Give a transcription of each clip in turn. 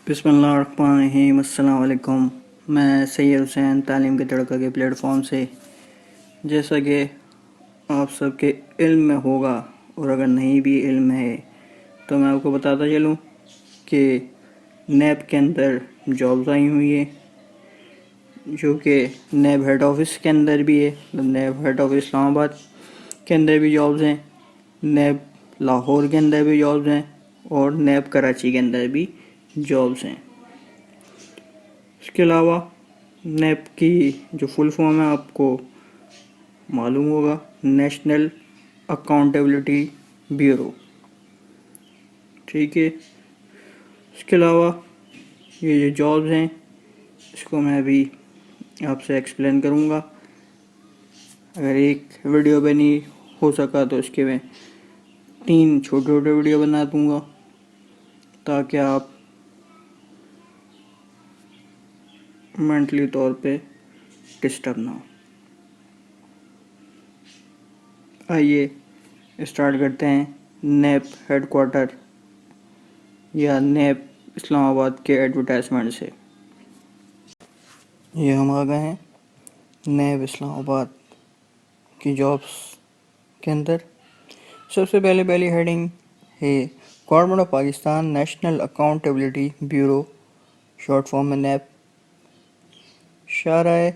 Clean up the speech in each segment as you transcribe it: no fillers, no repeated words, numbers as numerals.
बिस्मिल्लाहिर्रहमानिर्रहीम। अस्सलाम वालेकुम। मैं सैयद हुसैन तालीम के तड़का के प्लेटफॉर्म से, जैसा कि आप सबके इल्म में होगा और अगर नहीं भी इल्म है तो मैं आपको बताता चलूँ कि नैब के अंदर जॉब्स आई हुई है, जो कि नैब हेड ऑफिस के अंदर भी है। नैब हेड ऑफिस इस्लामाबाद के अंदर भी जॉब्स हैं, नैब लाहौर के अंदर भी जॉब्स हैं और नैब कराची के अंदर भी जॉब्स हैं। इसके अलावा नैब की जो फुल फॉर्म है आपको मालूम होगा, नेशनल अकाउंटेबिलिटी ब्यूरो। ठीक है। इसके अलावा ये जो जॉब्स हैं इसको मैं अभी आपसे एक्सप्लेन करूँगा। अगर एक वीडियो पे नहीं हो सका तो इसके मैं 3 छोटे छोटे वीडियो बना दूँगा ताकि आप मेंटली तौर पे डिस्टर्ब ना हो। आइए स्टार्ट करते हैं नैब हेडक्वार्टर या नैब इस्लामाबाद के एडवर्टाइजमेंट से। ये हम आ गए हैं नैब इस्लामाबाद की जॉब्स के अंदर। सबसे पहली हेडिंग है government of Pakistan national accountability bureau, short form में नैब। शाराए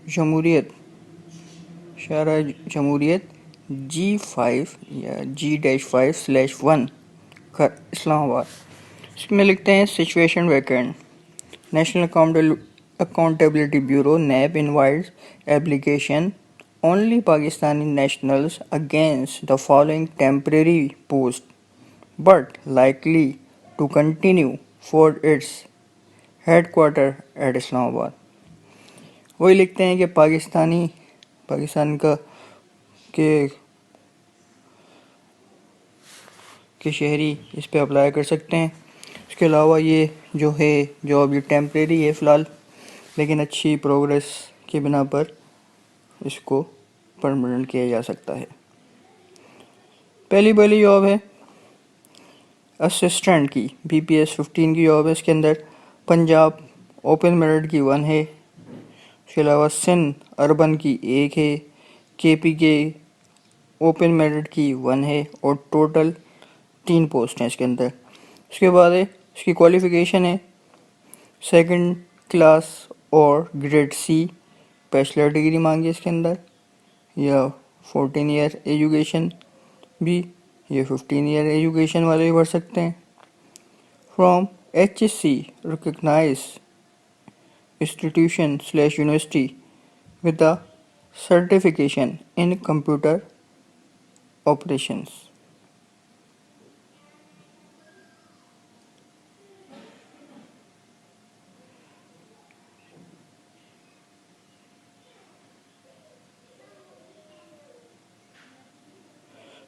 जमहूरियत G5 या G-5/1 इस्लामाबाद। इसमें लिखते हैं situation vacant. National accountability Bureau NAB invites application only Pakistani nationals against the following temporary post but likely to continue for its headquarter at Islamabad. वही लिखते हैं कि पाकिस्तान के शहरी इस पे अप्लाई कर सकते हैं। इसके अलावा ये जो है जॉब ये टेम्परेरी है फ़िलहाल, लेकिन अच्छी प्रोग्रेस की बिना पर इसको परमानेंट किया जा सकता है। पहली जॉब है असिस्टेंट की, BPS 15 की जॉब है। इसके अंदर पंजाब ओपन मेरिट की 1 है। इसके अलावा सिंध अर्बन की 1 है। KP के ओपन मेरिट की 1 है और टोटल 3 पोस्ट हैं इसके अंदर। इसके बाद है इसकी क्वालिफ़िकेशन है 2nd क्लास और ग्रेड C बैचलर डिग्री मांगी है इसके अंदर, या 14 ईयर एजुकेशन भी, ये 15 ईयर एजुकेशन वाले भी भर सकते हैं। From HSC recognise institution/university with a certification in computer operations।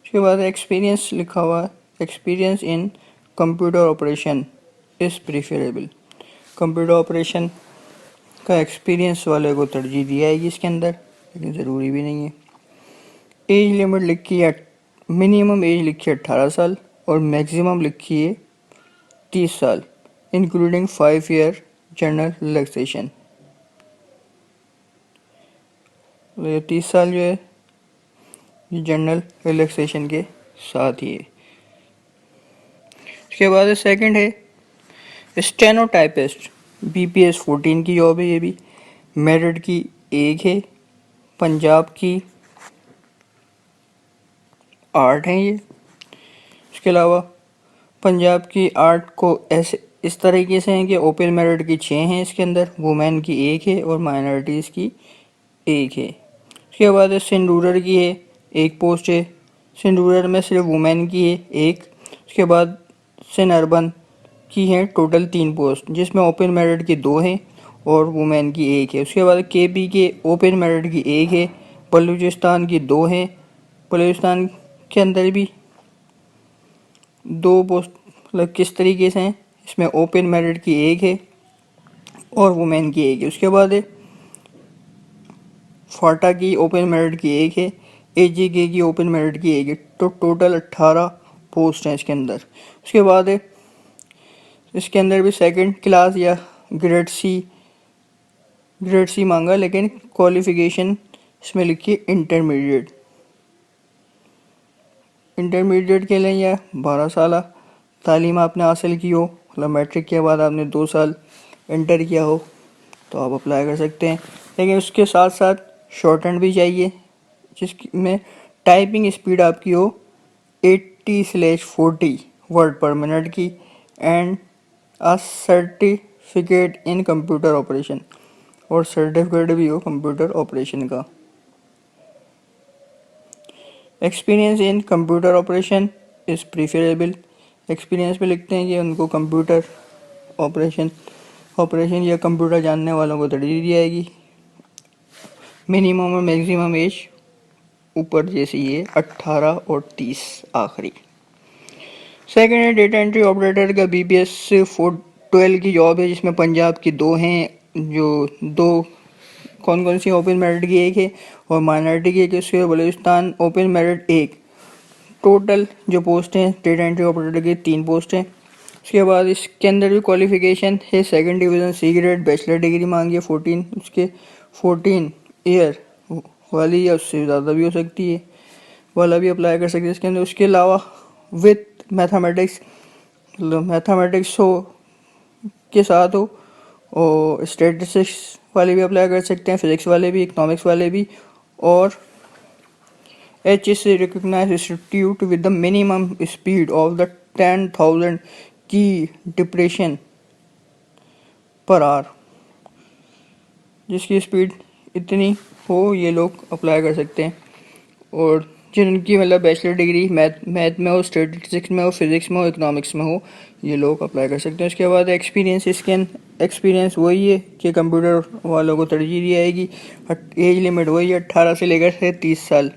उसके बाद एक्सपीरियंस लिखा हुआ है, experience in computer operation is preferable. Computer operation का एक्सपीरियंस वाले को तरजीह दी जाएगी इसके अंदर, लेकिन ज़रूरी भी नहीं है। एज लिमिट लिखी है, मिनिमम एज लिखी है 18 साल और मैक्सिमम लिखी है 30 साल, इंक्लूडिंग 5 ईयर जनरल रिलैक्सेशन। 30 साल जो है ये जनरल रिलैक्सेशन के साथ ही है। उसके बाद सेकंड है स्टेनोटाइपिस्ट, BPS 14 की जॉब है। ये भी मेरिट की 1 है। पंजाब की 8 हैं ये। इसके अलावा पंजाब की 8 को ऐसे इस तरीके से हैं कि ओपन मेरिट की 6 हैं इसके अंदर, वुमेन की 1 है और माइनॉरिटीज़ की 1 है। उसके बाद सिंध रूरल की है 1 पोस्ट है। सिंध रूरल में सिर्फ वुमेन की है 1। उसके बाद सिंध अर्बन की हैं टोटल 3 पोस्ट, जिसमें ओपन मेरिट की 2 हैं और वुमेन की 1 है। उसके बाद KP के ओपन मेरिट की 1 है। बलूचिस्तान की 2 हैं। बलूचिस्तान के अंदर भी 2 पोस्ट, मतलब किस तरीके से हैं, इसमें ओपन मेरिट की 1 है और वुमेन की 1 है। उसके बाद फाटा की ओपन मेरिट की 1 है, AJK की ओपन मेरिट की 1 है। तो टोटल 18 पोस्ट हैं इसके अंदर। उसके बाद है इसके अंदर भी सेकंड क्लास या ग्रेड सी मांगा, लेकिन क्वालिफिकेशन इसमें लिखी इंटरमीडिएट। इंटरमीडिएट के लिए यह 12 साल तालीम आपने हासिल की हो, मतलब मैट्रिक के बाद आपने 2 साल इंटर किया हो तो आप अप्लाई कर सकते हैं। लेकिन उसके साथ साथ शॉर्ट हैंड भी चाहिए, जिसमें टाइपिंग स्पीड आपकी हो 80/40 वर्ड पर मिनट की, and a certificate in computer operation, और सर्टिफिकेट भी हो कंप्यूटर ऑपरेशन का। Experience in computer operation is preferable. Experience में लिखते हैं कि उनको कंप्यूटर ऑपरेशन या कंप्यूटर जानने वालों को तरजीह दी जाएगी। मिनिमम और मैक्सिमम एज ऊपर जैसे ये 18 और 30 आखिरी। सेकेंड है डेटा एंट्री ऑपरेटर का BPS 412 की जॉब है, जिसमें पंजाब की 2 हैं, जो 2 कौन कौन सी ओपन मेरिट की 1 है और माइनॉरिटी की 1 है। उसके बलूचिस्तान ओपन मेरिट 1। टोटल जो पोस्ट हैं डेटा एंट्री ऑपरेटर की 3 पोस्ट हैं। उसके बाद इसके अंदर भी क्वालिफिकेशन है 2nd division C grade, bachelor degree मांगी है 14, उसके 14 ईयर वाली या उससे ज़्यादा भी हो सकती है, वाला भी अप्लाई कर सकते हैं इसके अंदर। उसके अलावा विथ मैथमेटिक्स, मतलब मैथमेटिक्स हो के साथ हो, और स्टैटिस्टिक्स वाले भी अप्लाई कर सकते हैं, फिजिक्स वाले भी, इकोनॉमिक्स वाले भी, और HSC recognized institute with the minimum speed of the 10,000 की डिप्रेशन पर आवर, जिसकी स्पीड इतनी हो ये लोग अप्लाई कर सकते हैं। और जिनकी मतलब बैचलर डिग्री मैथ में हो, स्टैटिस्टिक्स में हो, फिजिक्स में हो, इकोनॉमिक्स में हो, ये लोग अप्लाई कर सकते हैं। उसके बाद एक्सपीरियंस, एक्सपीरियंस वही है कि कंप्यूटर वालों को तरजीह दी जाएगी। एज लिमिट वही है 18 से लेकर 30 साल।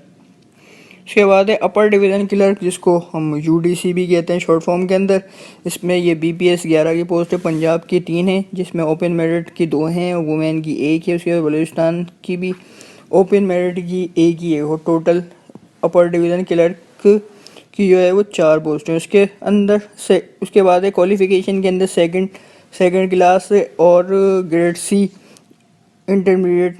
उसके बाद है अपर डिवीज़न क्लर्क, जिसको हम UDC भी कहते हैं शॉर्ट फॉर्म के अंदर। इसमें ये BPS 11 की पोस्ट है, पंजाब की 3 है, जिसमें ओपन मेरिट की 2 हैं और वुमेन की 1 है। उसके बाद बलूचिस्तान की भी ओपन मेरिट की 1 ही है, और टोटल अपर डिवीज़न क्लर्क की जो है वो 4 पोस्ट हैं उसके अंदर से। उसके बाद है क्वालिफिकेशन के अंदर सेकंड क्लास और ग्रेड C इंटरमीडिएट,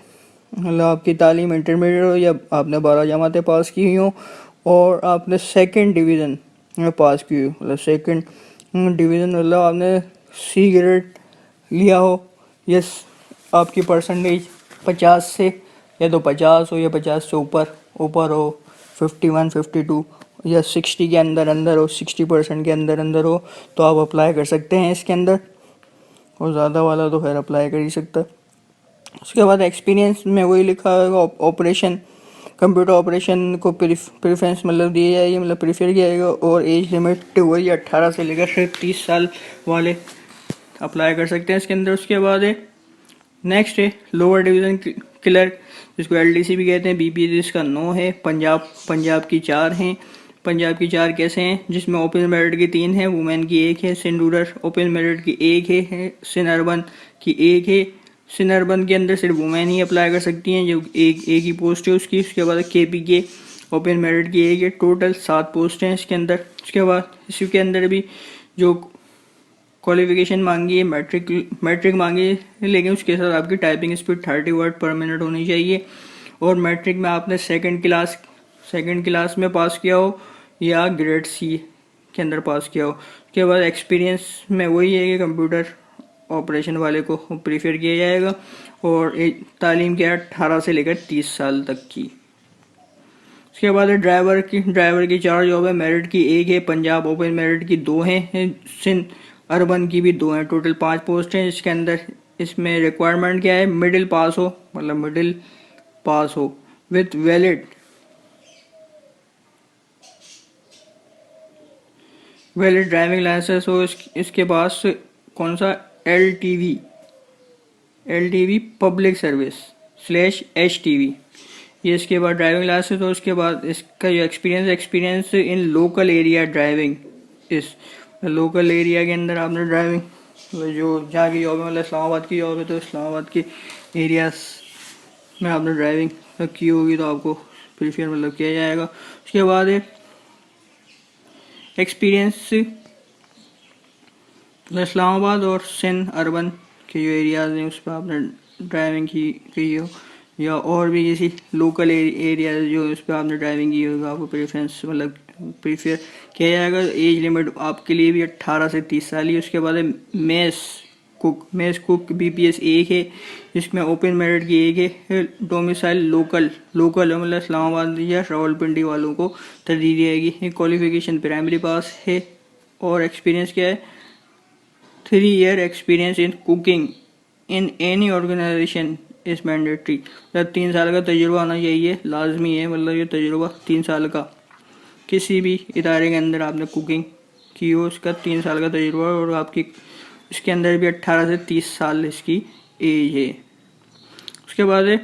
मतलब आपकी तालीम इंटरमीडिएट हो या आपने 12 जमातें पास की हुई हो और आपने 2nd डिवीज़न में पास की हो, मतलब 2nd डिवीज़न मतलब आपने C ग्रेड लिया हो, यस आपकी परसेंटेज 50 से या तो 50 हो या 50 से ऊपर हो, 51 52 या 60 के अंदर हो, 60% के अंदर हो, तो आप अप्लाई कर सकते हैं इसके अंदर, और ज़्यादा वाला तो खैर अप्लाई कर ही सकता है। उसके बाद एक्सपीरियंस में वही लिखा होगा ऑपरेशन, कंप्यूटर ऑपरेशन को प्रेफरेंस मतलब दी जाएगी, मतलब प्रीफर किया जाएगा, और एज लिमिट वही 18 से लेकर 30 साल वाले अप्लाई कर सकते हैं इसके अंदर। उसके बाद है नेक्स्ट है लोअर डिवीज़न क्लर्क, जिसको LDC भी कहते हैं। BPS इसका 9 है। पंजाब की 4 हैं। पंजाब की 4 कैसे हैं, जिसमें ओपन मेरिट की 3 है, वुमेन की 1 है, सिंध रूरल ओपन मेरिट की 1 है, सिंध अर्बन की 1 है। सिंध अर्बन के अंदर सिर्फ वुमेन ही अप्लाई कर सकती हैं, जो एक ही पोस्ट है उसकी। उसके बाद KPK ओपन मेरिट की 1 है। टोटल 7 पोस्ट हैं इसके अंदर। उसके बाद इसके अंदर भी जो क्वालिफिकेशन मांगी है मैट्रिक मांगी है, लेकिन उसके साथ आपकी टाइपिंग स्पीड 30 वर्ड पर मिनट होनी चाहिए, और मैट्रिक में आपने सेकंड क्लास में पास किया हो या ग्रेड C के अंदर पास किया हो। उसके बाद एक्सपीरियंस में वही है कि कंप्यूटर ऑपरेशन वाले को प्रीफर किया जाएगा, और तालीम के 18 से लेकर 30 साल तक की। उसके बाद है ड्राइवर की 4 जॉब है, मेरिट की 1 है, पंजाब ओपन मेरिट की 2 हैं, सिंध अर्बन की भी 2 हैं। टोटल 5 पोस्ट हैं इसके अंदर। इसमें रिक्वायरमेंट क्या है, मिडिल पास हो विथ वैलिड ड्राइविंग लाइसेंस हो। इसके पास कौन सा LTV पब्लिक सर्विस /HTV, ये इसके बाद ड्राइविंग लाइसेंस हो। उसके बाद इसका जो experience in local area driving, इस लोकल एरिया के अंदर आपने ड्राइविंग, जो जहाँ की जॉब है, मतलब इस्लामाबाद की जॉब है तो इस्लामाबाद के एरियाज में आपने ड्राइविंग की होगी तो आपको प्रीफर मतलब किया जाएगा। उसके बाद है एक्सपीरियंस इस्लामाबाद और सिंध अर्बन के जो एरियाज़ हैं उस पर आपने ड्राइविंग की हो, या और भी किसी लोकल एरियाज जो उस पर आपने ड्राइविंग की होगी, आपको प्रेफरेंस मतलब प्रीफर किया जाएगा। एज लिमिट आपके लिए भी 18 से 30 साल ही। उसके बाद मेस कुक BPS 1 है, जिसमें ओपन मेरिट की 1 है। डोमिसाइल लोकल मतलब इस्लामाबाद या रावलपिंडी वालों को तरजीह दी जाएगी। क्वालिफिकेशन प्राइमरी पास है। और एक्सपीरियंस क्या है, 3 year experience in cooking in any organisation is mandatory. मतलब 3 साल का तजुर्बा होना चाहिए, लाजमी है। मतलब ये तजुर्बा 3 साल का, किसी भी इदारे के अंदर आपने कुकिंग की हो उसका 3 साल का तजुर्बा, और आपकी इसके अंदर भी 18 से 30 साल इसकी एज है। उसके बाद है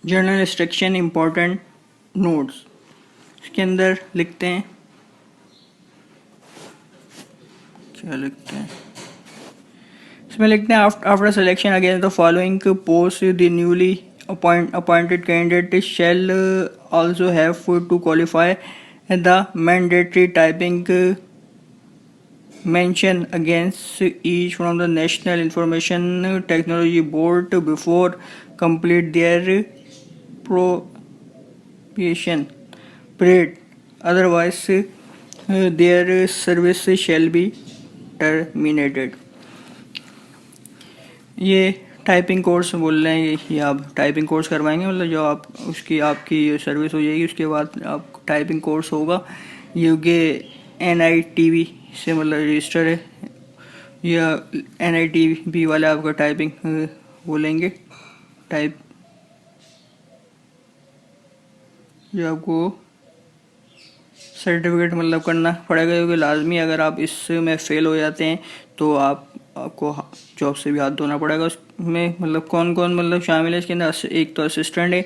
जर्नल इंस्ट्रक्शन इम्पोर्टेंट नोट्स। इसके अंदर लिखते हैं, क्या लिखते हैं इसमें, लिखते हैं after selection against the following post the newly appointed candidate shall also have to qualify the mandatory typing mention against each from the National Information Technology Board before complete their probation period. Otherwise, their service shall be terminated. ये typing course बोल रहे हैं कि आप typing course करवाएंगे, मतलब जो आप उसकी आपकी सर्विस हो जाएगी उसके बाद आप टाइपिंग कोर्स होगा। UK NITB से मतलब रजिस्टर है, या NITB वाले आपका टाइपिंग बोलेंगे टाइप, जो आपको सर्टिफिकेट मतलब करना पड़ेगा, क्योंकि लाजमी अगर आप इसमें फेल हो जाते हैं तो आपको जॉब से भी हाथ धोना पड़ेगा। उसमें मतलब कौन कौन मतलब शामिल है इसके अंदर, एक तो असिस्टेंट है,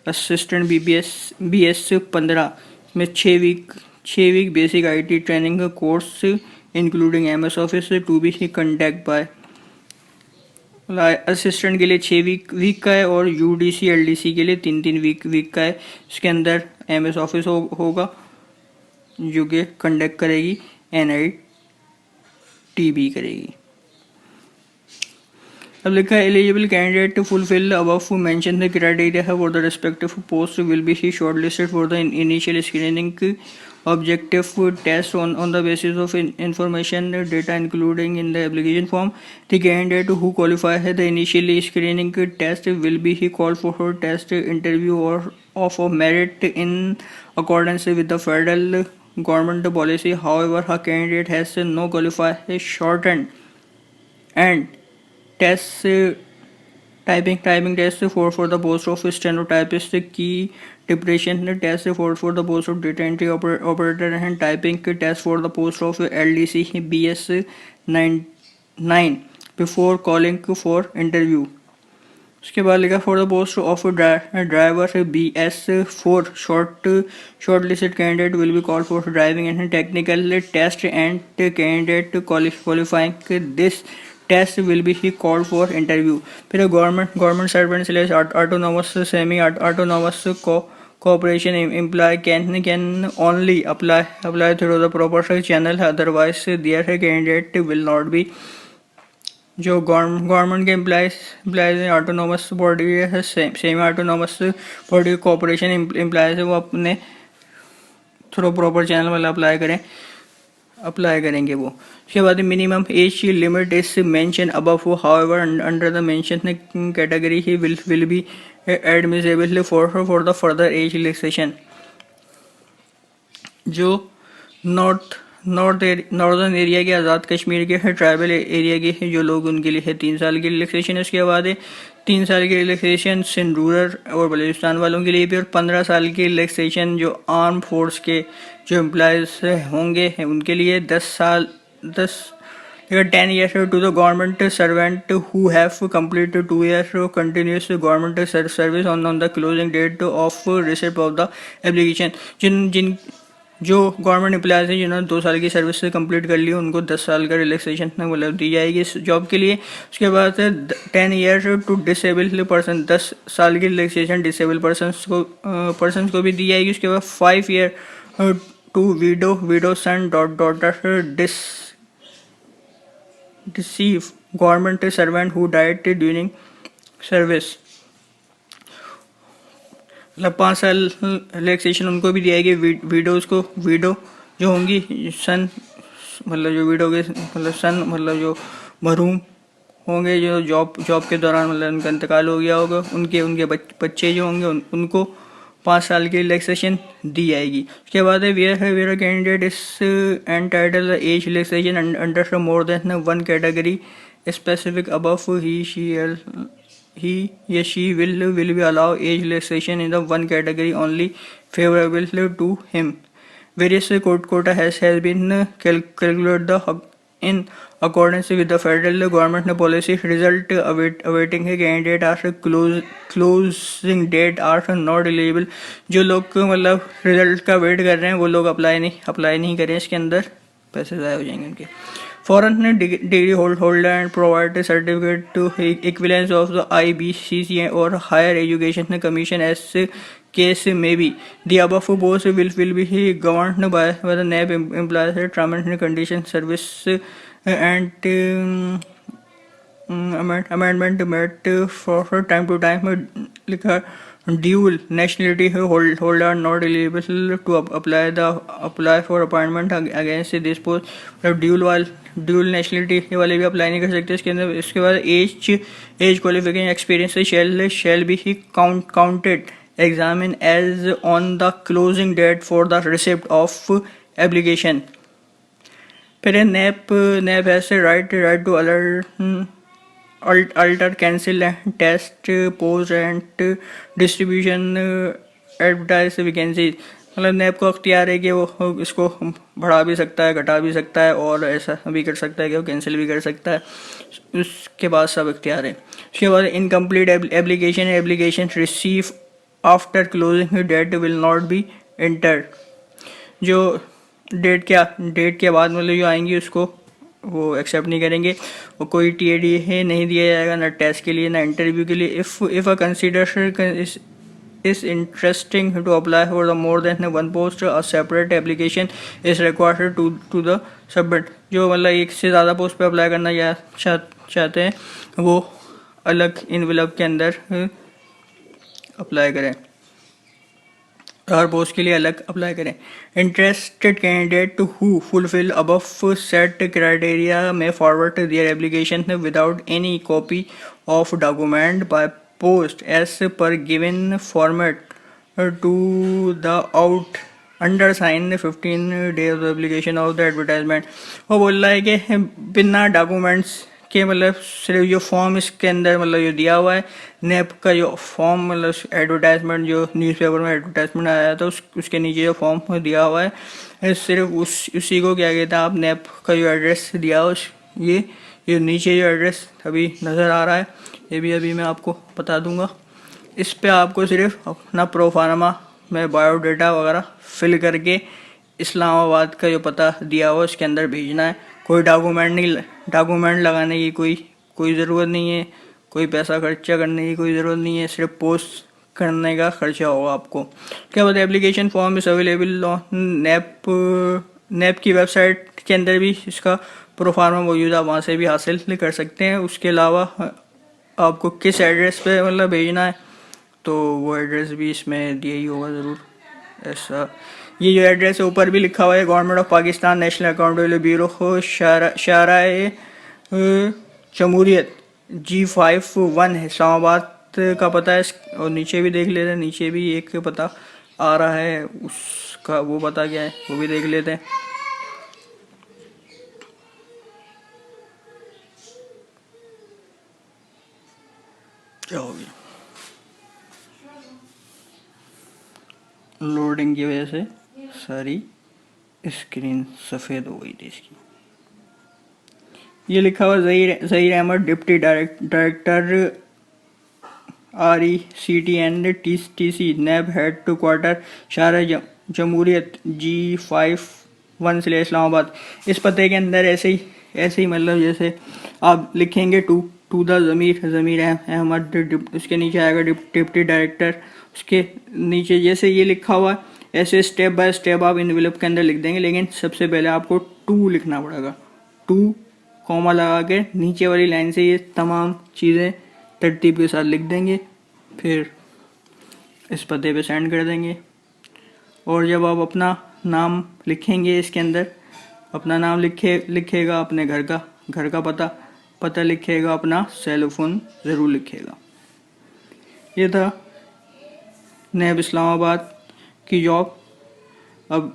असिस्टेंट BS 15 में 6 वीक बेसिक IT ट्रेनिंग का course including MS office to be conduct by. Assistant के लिए 6 वीक का है, और UDC LDC के लिए 3 वीक का है। इसके अंदर MS ऑफिस होगा जो कि कंडक्ट करेगी, NITB करेगी। अब लिखा है eligible candidate to fulfil above mention the criteria for the respective post will be shortlisted for the initial screening objective test on the basis of information data including in the application form. The candidate who qualifies the initial screening test will be called for test interview or of merit in accordance with the federal government policy. However, a candidate has no qualified shortened and test typing test for the post of stenotypist, key depression test for the post of data entry operator, and typing test for the post of LDC BS 9 before calling for interview. उसके बाद लिखा for the post of driver BS 4 shortlisted candidate will be called for driving and technical test, and candidate qualifying this test will be called for interview. फिर government servant slash autonomous semi autonomous cooperation employee can only apply through the proper channel, otherwise their candidate will not be। जो government के employees हैं, autonomous body है, semi autonomous body cooperation employees है, वो अपने through proper channel वाला apply करेंगे वो। उसके बाद minimum age limit is mention above, however under the mention category he will be admissible for the further age relaxation. जो नॉर्दर्न एरिया के आज़ाद कश्मीर के है, ट्राइबल एरिया के हैं जो लोग, उनके लिए है 3 साल की रिलैक्सेशन है। उसके बाद 3 साल की रिलैक्सेशन सिंध रूरल और बलूचिस्तान वालों के लिए भी, और 15 साल की रिलैक्सेशन जो आर्म फोर्स के जो एम्प्लॉयज़ होंगे हैं उनके लिए 10 years to the government servant who have completed 2 years continuous government service on the closing date of receipt of the application। जो गवर्नमेंट एम्प्लॉयज़ हैं जिन्होंने 2 साल की सर्विस से कंप्लीट कर ली, उनको 10 साल का रिलैक्सेशन मतलब दी जाएगी इस जॉब के लिए। उसके बाद 10 years टू डिसेबल पर्सन, 10 साल की रिलैक्सेशन डिसेबल पर्सन को भी दी जाएगी। उसके बाद to widow son daughter deceive government servant who died during service। मतलब 5 साल रिलैक्सेशन उनको भी दिया है कि विडोज को, विडो जो होंगी, सन मतलब जो विडो के मतलब सन मतलब जो महरूम होंगे, जो जॉब के दौरान मतलब उनका इंतकाल हो गया होगा, उनके उनके बच्चे जो होंगे उनको 5 साल की रिलैक्सेशन दी जाएगी। उसके बाद है where candidate is entitle age relaxation under more than one category specific above he या she will be allow age relaxation in the one category only favorable to him। Various quota has been calculated in accordance with the federal government policy। result awaiting a candidate are closing date are not eligible। जो लोग मतलब result का wait कर रहे हैं वो लोग apply नहीं करें, इसके अंदर पैसे ज़ाया हो जाएंगे उनके। Foreign degree holder and provide certificate to equivalence of the IBCC or Higher Education Commission as case may be। The above post will be governed by the NAP employees terms and conditions service and amendment made for time to time लिखा। Dual nationality holder not eligible to apply for appointment against this post। Dual nationality वाले भी apply नहीं कर सकते इसके अंदर। इसके बाद as qualification experience shall be ही counted examined as on the closing date for the receipt of application. फिर NAB has right to alter cancel test post and distribution advertise vacancies। मतलब नैब को अख्तियार है कि वो इसको बढ़ा भी सकता है, घटा भी सकता है और ऐसा भी कर सकता है कि वो कैंसिल भी कर सकता है, उसके बाद सब अख्तियार है। उसके बाद incomplete application receive after closing date will not be entered. जो डेट के बाद मतलब जो आएंगी उसको वो एक्सेप्ट नहीं करेंगे, वो कोई TAD है नहीं दिया जाएगा, ना टेस्ट के लिए ना इंटरव्यू के लिए। If a consider is interesting to apply for the more than one post a separate application is required to the submit। जो मतलब एक से ज़्यादा पोस्ट पे अप्लाई करना चाहते हैं वो अलग इनवेलप के अंदर अप्लाई करें, हर पोस्ट के लिए अलग अप्लाई करें। Interested candidate who fulfil above set criteria में forward their application without any copy of document by post as per given format to the undersigned 15 days of application of the advertisement। वो बोल रहा है कि बिना documents के मतलब सिर्फ जो फॉर्म इसके अंदर मतलब जो दिया हुआ है नेप का जो फॉर्म मतलब एडवर्टाइजमेंट जो न्यूज़पेपर में एडवर्टाइजमेंट आया था उसके नीचे जो फॉर्म दिया हुआ है सिर्फ उसी को क्या कहते हैं आप नेप का जो एड्रेस दिया हो ये नीचे जो एड्रेस अभी नज़र आ रहा है ये भी अभी मैं आपको बता दूंगा। इस पे आपको सिर्फ अपना प्रोफार्मा में बायोडाटा वगैरह फिल करके इस्लामाबाद का जो पता दिया हुआ उसके अंदर भेजना है। कोई डॉक्यूमेंट लगाने की कोई ज़रूरत नहीं है, कोई पैसा खर्चा करने की कोई ज़रूरत नहीं है, सिर्फ पोस्ट करने का खर्चा होगा आपको। क्या बाद application form is available on नेप की वेबसाइट के अंदर भी इसका प्रोफार्मा मौजूद है, वहाँ से भी हासिल कर सकते हैं। उसके अलावा आपको किस एड्रेस पे मतलब भेजना है तो वो एड्रेस भी इसमें दिया ही होगा ज़रूर। ऐसा ये जो एड्रेस है ऊपर भी लिखा हुआ है government of Pakistan national accountability bureau शाराए जमहूरियत G51 है, इस्लामाबाद का पता है। और नीचे भी देख लेते हैं, नीचे भी एक पता आ रहा है, उसका वो पता क्या है वो भी देख लेते हैं। क्या हो गया, लोडिंग की वजह से सारी स्क्रीन सफ़ेद हो गई थी इसकी। ये लिखा हुआ Zaheer Ahmed deputy director RECT and TC NAB head to quarter Shahrah Jamhuriyat G51 से इस्लामाबाद। इस पते के अंदर ऐसे ही मतलब जैसे आप लिखेंगे टू द ज़मीर अहमद, उसके नीचे आएगा डिप्टी डायरेक्टर, उसके नीचे जैसे ये लिखा हुआ ऐसे स्टेप बाय स्टेप आप इन्वेलप के अंदर लिख देंगे, लेकिन सबसे पहले आपको टू लिखना पड़ेगा। टू कॉमा लगा के नीचे वाली लाइन से ये तमाम चीज़ें तरतीब के साथ लिख देंगे, फिर इस पते पे सेंड कर देंगे। और जब आप अपना नाम लिखेंगे इसके अंदर, अपना नाम लिखेगा, अपने घर का पता लिखेगा, अपना सेल फोन ज़रूर लिखेगा। ये था नैब इस्लामाबाद की जॉब। अब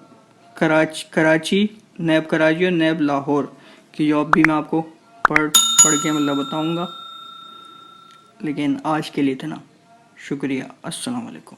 कराची, नैब कराची और नैब लाहौर की जॉब भी मैं आपको पढ़ के मतलब बताऊंगा, लेकिन आज के लिए इतना। शुक्रिया। अस्सलाम वालेकुम।